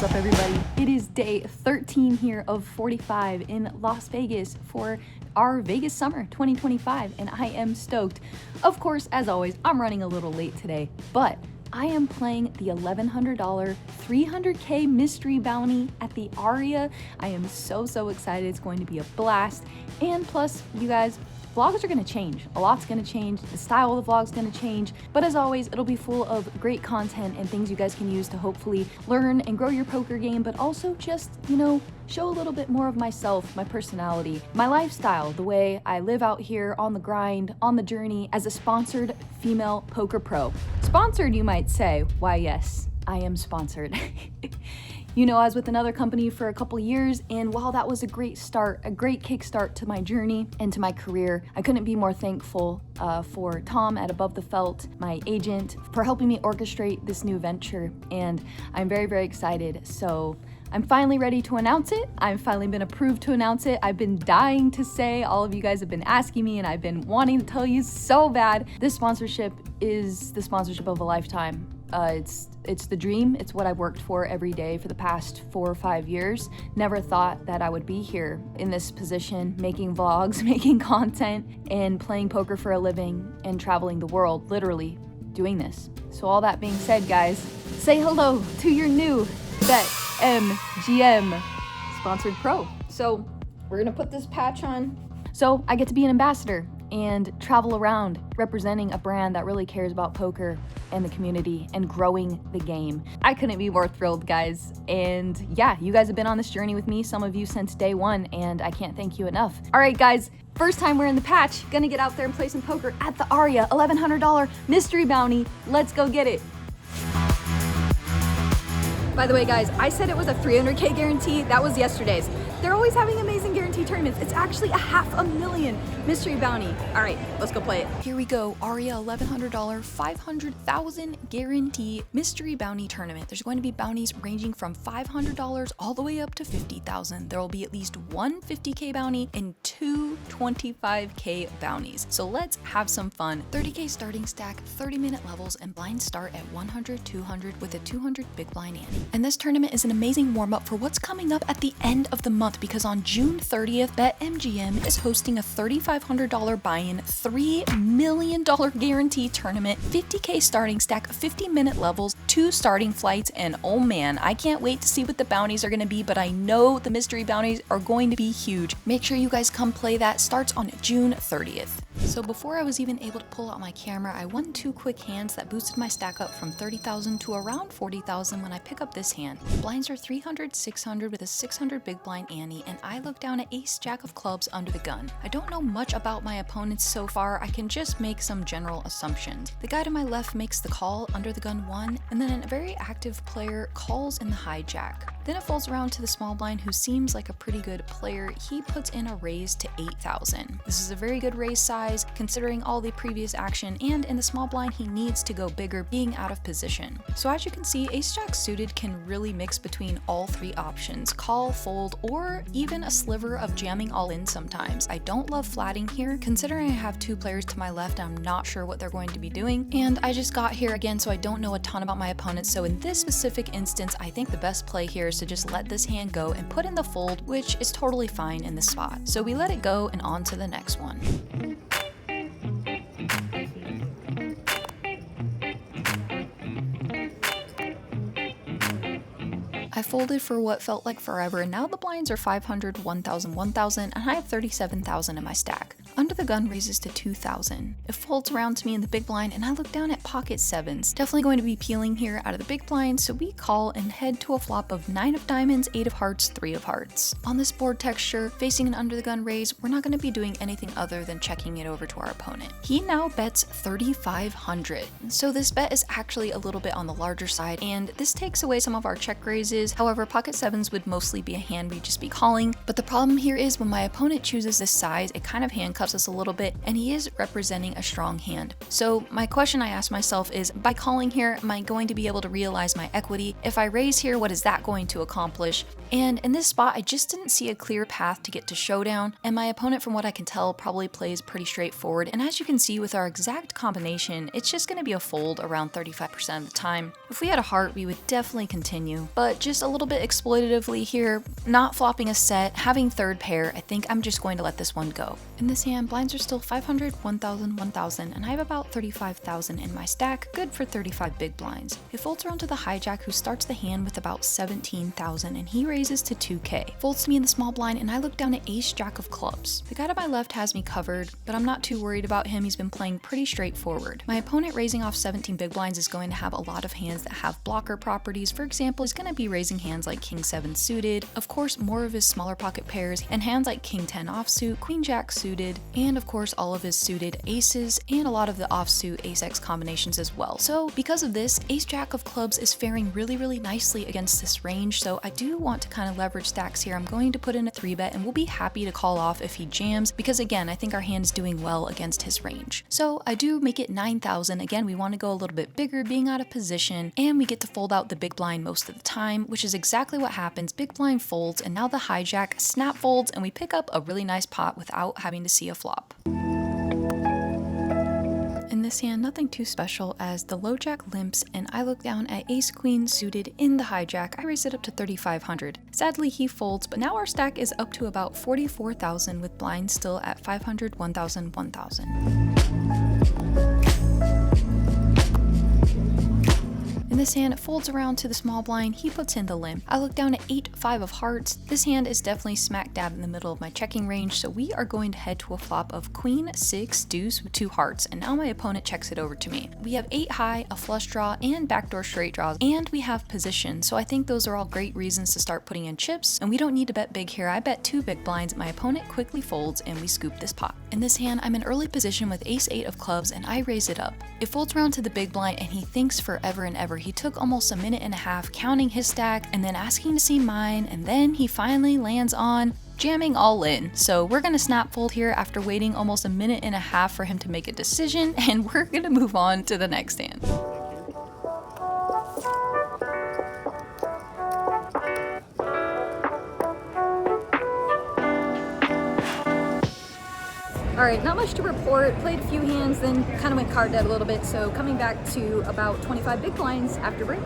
What's up, everybody? It is day 13 here of 45 in Las Vegas for our Vegas Summer 2025, and I am stoked. Of course, as always, I'm running a little late today, but I am playing the $1,100 300K mystery bounty at the Aria. I am so excited. It's going to be a blast. And plus, you guys, vlogs are going to change. A lot's going to change. The style of the vlog's going to change. But as always, it'll be full of great content and things you guys can use to hopefully learn and grow your poker game, but also just, show a little bit more of myself, my personality, my lifestyle, the way I live out here on the grind, on the journey as a sponsored female poker pro. Sponsored, you might say. Why, yes, I am sponsored. I was with another company for a couple years, and while that was a great start, a great kickstart to my journey and to my career, I couldn't be more thankful for Tom at Above the Felt, my agent, for helping me orchestrate this new venture, and I'm very excited. So I'm finally ready to announce it. I've finally been approved to announce it. I've been dying to say, all of you guys have been asking me, and I've been wanting to tell you so bad. This sponsorship is the sponsorship of a lifetime. It's the dream. It's what I've worked for every day for the past 4 or 5 years. Never thought that I would be here in this position, making vlogs, making content, and playing poker for a living and traveling the world, literally doing this. So all that being said, guys, say hello to your new BetMGM sponsored pro. So we're gonna put this patch on. So I get to be an ambassador and travel around representing a brand that really cares about poker and the community and growing the game. I couldn't be more thrilled, guys. And yeah, you guys have been on this journey with me, some of you since day one, and I can't thank you enough. All right, guys, first time wearing the patch, gonna get out there and play some poker at the Aria, $1,100 mystery bounty. Let's go get it. By the way, guys, I said it was a 300K guarantee. That was yesterday's. They're always having amazing guarantee tournaments. It's actually a $500,000 mystery bounty. All right, let's go play it. Here we go, Aria $1,100 500,000 guarantee mystery bounty tournament. There's going to be bounties ranging from $500 all the way up to $50,000. There will be at least one 50K bounty and two 25K bounties. So let's have some fun. 30K starting stack, 30-minute levels, and blinds start at 100, 200 with a 200 big blind ante. And this tournament is an amazing warm-up for what's coming up at the end of the month, because on June 30th, BetMGM is hosting a $3,500 buy-in, $3 million guarantee tournament, 50K starting stack, 50-minute levels, 2 starting flights, and oh man, I can't wait to see what the bounties are going to be, but I know the mystery bounties are going to be huge. Make sure you guys come play that. Starts on June 30th. So before I was even able to pull out my camera, I won 2 quick hands that boosted my stack up from 30,000 to around 40,000 when I pick up this hand. Blinds are 300, 600 with a 600 big blind ante, and I look down at ace jack of clubs under the gun. I don't know much about my opponents so far. I can just make some general assumptions. The guy to my left makes the call under the gun 1, and then a very active player calls in the hijack. Then it folds around to the small blind, who seems like a pretty good player. He puts in a raise to 8,000. This is a very good raise size considering all the previous action, and in the small blind he needs to go bigger, being out of position. So as you can see, ace jack suited can really mix between all 3 options: call, fold, or even a sliver of jamming all in sometimes. I don't love flatting here. Considering I have 2 players to my left, I'm not sure what they're going to be doing, and I just got here again, so I don't know a ton about my opponents. So in this specific instance, I think the best play here is to just let this hand go and put in the fold, which is totally fine in this spot. So we let it go and on to the next one. I folded for what felt like forever, and now the blinds are 500, 1,000, 1,000, and I have 37,000 in my stack. Under the gun raises to 2,000. It folds around to me in the big blind, and I look down at pocket 7s. Definitely going to be peeling here out of the big blind, so we call and head to a flop of 9 of diamonds, 8 of hearts, 3 of hearts. On this board texture, facing an under the gun raise, we're not going to be doing anything other than checking it over to our opponent. He now bets 3,500. So this bet is actually a little bit on the larger side, and this takes away some of our check raises. However, pocket 7s would mostly be a hand we'd just be calling. But the problem here is when my opponent chooses this size, it kind of handcuffs handcuffs us a little bit, and he is representing a strong hand. So my question I ask myself is, by calling here, am I going to be able to realize my equity? If I raise here, what is that going to accomplish? And in this spot, I just didn't see a clear path to get to showdown, and my opponent, from what I can tell, probably plays pretty straightforward. And as you can see with our exact combination, it's just going to be a fold around 35% of the time. If we had a heart, we would definitely continue, but just a little bit exploitatively here, not flopping a set, having third pair, I think I'm just going to let this one go. In this hand, blinds are still 500, 1000, 1000, and I have about 35,000 in my stack, good for 35 big blinds. It folds around to the hijack, who starts the hand with about 17,000, and he raises to 2k. Folds to me in the small blind, and I look down at ace jack of clubs. The guy to my left has me covered, but I'm not too worried about him. He's been playing pretty straightforward. My opponent raising off 17 big blinds is going to have a lot of hands that have blocker properties. For example, he's going to be raising hands like king 7 suited, of course more of his smaller pocket pairs, and hands like king 10 offsuit, queen jack suited, and of course all of his suited aces, and a lot of the offsuit ace-x combinations as well. So because of this, ace jack of clubs is faring really nicely against this range, so I do want to kind of leverage stacks here. I'm going to put in a 3-bet, and we'll be happy to call off if he jams, because again, I think our hand is doing well against his range. So I do make it 9,000. Again, we want to go a little bit bigger, being out of position, and we get to fold out the big blind most of the time, which is exactly what happens. Big blind folds, and now the hijack snap folds, and we pick up a really nice pot without having to see a flop. In this hand, nothing too special, as the low jack limps and I look down at ace queen suited in the hijack. I raise it up to 3,500. Sadly, he folds, but now our stack is up to about 44,000 with blinds still at 500, 1,000, 1,000. In this hand, it folds around to the small blind, he puts in the limp. I look down at 8-5 of hearts. This hand is definitely smack dab in the middle of my checking range, so we are going to head to a flop of queen 6 deuce with 2 hearts, and now my opponent checks it over to me. We have 8 high, a flush draw, and backdoor straight draws, and we have position, so I think those are all great reasons to start putting in chips, and we don't need to bet big here. I bet 2 big blinds, my opponent quickly folds, and we scoop this pot. In this hand, I'm in early position with ace 8 of clubs, and I raise it up. It folds around to the big blind, and he thinks forever and ever. He took almost a minute and a half counting his stack and then asking to see mine, and then he finally lands on jamming all in. So we're gonna snap fold here after waiting almost a minute and a half for him to make a decision, and we're gonna move on to the next hand. Alright, not much to report. Played a few hands, then kind of went card dead a little bit, so coming back to about 25 big blinds after break.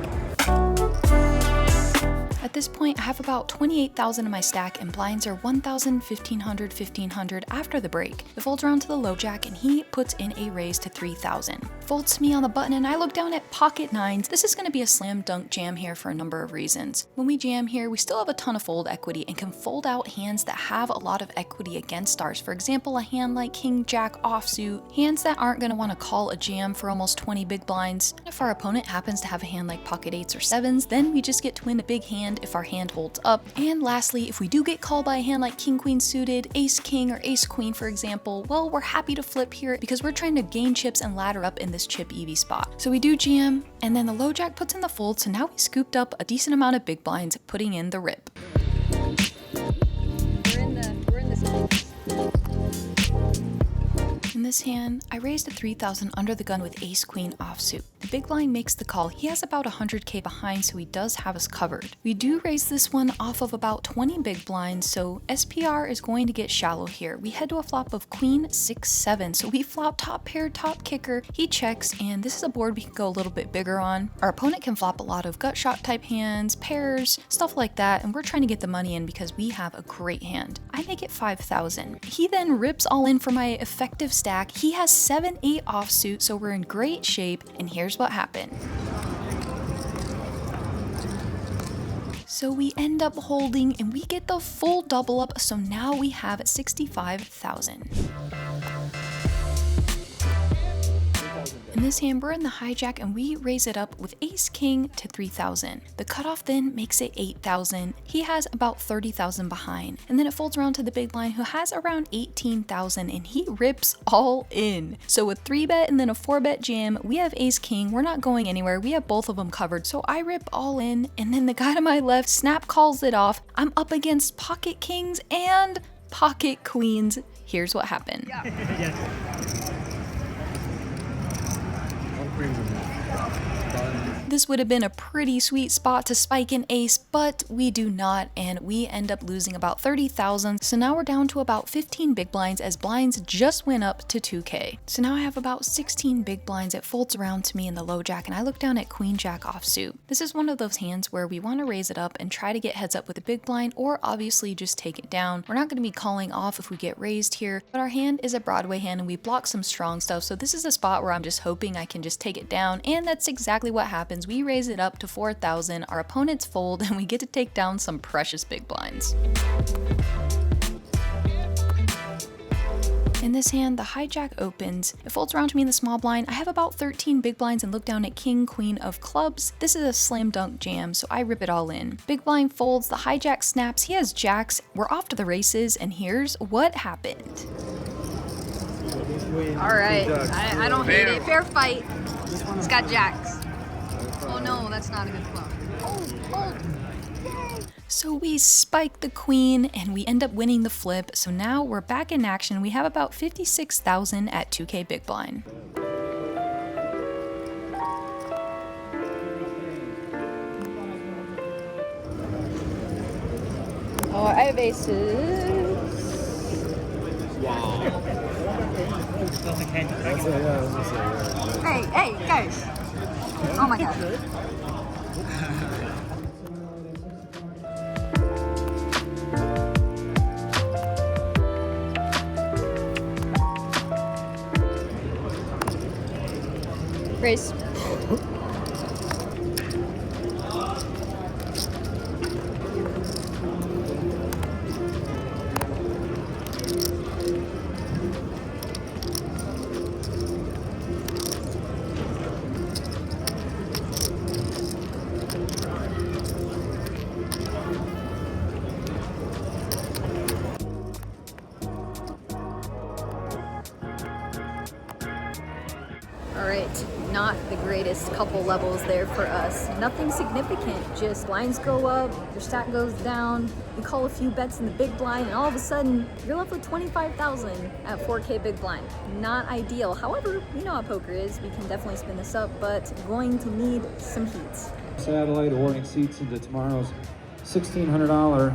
At this point, I have about 28,000 in my stack, and blinds are 1,000, 1,500, 1,500 after the break. It folds around to the low jack, and he puts in a raise to 3,000. Folds to me on the button, and I look down at pocket nines. This is going to be a slam dunk jam here for a number of reasons. When we jam here, we still have a ton of fold equity and can fold out hands that have a lot of equity against ours. For example, a hand like king jack offsuit, hands that aren't going to want to call a jam for almost 20 big blinds. If our opponent happens to have a hand like pocket 8s or 7s, then we just get to win a big hand if our hand holds up. And lastly, if we do get called by a hand like king queen suited, ace king, or ace queen for example, well, we're happy to flip here because we're trying to gain chips and ladder up in this chip EV spot. So we do jam, and then the low jack puts in the fold, so now we scooped up a decent amount of big blinds, putting in the rip. We're in this. In this hand, I raised a 3,000 under the gun with ace queen offsuit. The big blind makes the call. He has about 100k behind, so he does have us covered. We do raise this one off of about 20 big blinds, so SPR is going to get shallow here. We head to a flop of queen 6-7, so we flop top pair, top kicker. He checks, and this is a board we can go a little bit bigger on. Our opponent can flop a lot of gut shot type hands, pairs, stuff like that, and we're trying to get the money in because we have a great hand. I make it 5,000. He then rips all in for my effective stack. He has 7-8 offsuit, so we're in great shape, and here's what happened. So we end up holding, and we get the full double up, so now we have 65,000. In this hand, we're in the hijack, and we raise it up with ace king to 3,000. The cutoff then makes it 8,000. He has about 30,000 behind, and then it folds around to the big blind, who has around 18,000, and he rips all in. So with 3-bet and then a 4-bet jam, we have ace king. We're not going anywhere. We have both of them covered, so I rip all in, and then the guy to my left snap calls it off. I'm up against pocket kings and pocket queens. Here's what happened. This would have been a pretty sweet spot to spike an ace, but we do not, and we end up losing about 30,000. So now we're down to about 15 big blinds as blinds just went up to 2K. So now I have about 16 big blinds. It folds around to me in the low jack, and I look down at queen jack offsuit. This is one of those hands where we want to raise it up and try to get heads up with a big blind, or obviously just take it down. We're not going to be calling off if we get raised here, but our hand is a Broadway hand and we block some strong stuff. So this is a spot where I'm just hoping I can just take it down, and that's exactly what happens. We raise it up to 4,000, our opponents fold, and we get to take down some precious big blinds. In this hand, the hijack opens. It folds around to me in the small blind. I have about 13 big blinds and look down at king, queen of clubs. This is a slam dunk jam, so I rip it all in. Big blind folds, the hijack snaps, he has jacks. We're off to the races, and here's what happened. All right, I don't hate it. Fair fight. It's got jacks. Oh no, that's not a good club. Hold. So we spike the queen and we end up winning the flip. So now we're back in action. We have about 56,000 at 2K big blind. Oh, I have aces. Wow. Hey, guys. Oh my god. Race. Alright, not the greatest couple levels there for us. Nothing significant, just blinds go up, your stack goes down, you call a few bets in the big blind, and all of a sudden, you're left with 25,000 at 4K big blind. Not ideal. However, you know how poker is. We can definitely spin this up, but going to need some heat. Satellite awarding seats into tomorrow's $1,600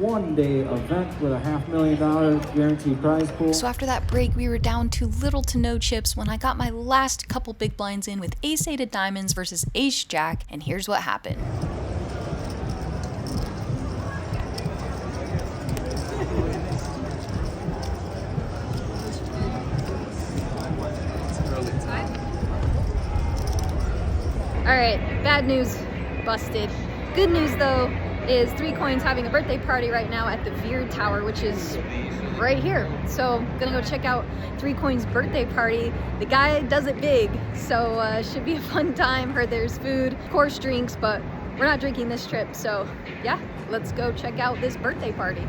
one-day event with a $500,000 guaranteed prize pool. So after that break, we were down to little to no chips when I got my last couple big blinds in with ace-8 of diamonds versus ace-jack, and here's what happened. Alright, bad news, busted. Good news though is 3 Coins having a birthday party right now at the Veered Tower, which is right here. So gonna go check out 3 Coins birthday party. The guy does it big, so should be a fun time. Heard there's food, of course drinks, but we're not drinking this trip. So yeah, let's go check out this birthday party.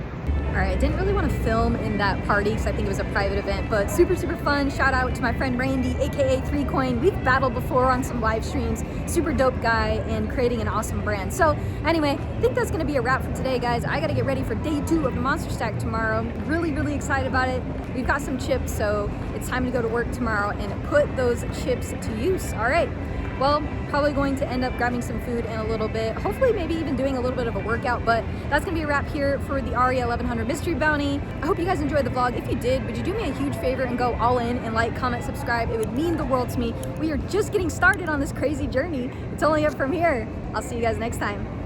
All right, I didn't really want to film in that party because I think it was a private event, but super fun. Shout out to my friend Randy, aka 3 Coin. We've battled before on some live streams. Super dope guy and creating an awesome brand. So anyway, I think that's gonna be a wrap for today, guys. I gotta get ready for day 2 of the Monster Stack tomorrow. Really excited about it. We've got some chips, so it's time to go to work tomorrow and put those chips to use. All right. Well, probably going to end up grabbing some food in a little bit. Hopefully maybe even doing a little bit of a workout, but that's gonna be a wrap here for the Aria 1100 mystery bounty. I hope you guys enjoyed the vlog. If you did, would you do me a huge favor and go all in and like, comment, subscribe? It would mean the world to me. We are just getting started on this crazy journey. It's only up from here. I'll see you guys next time.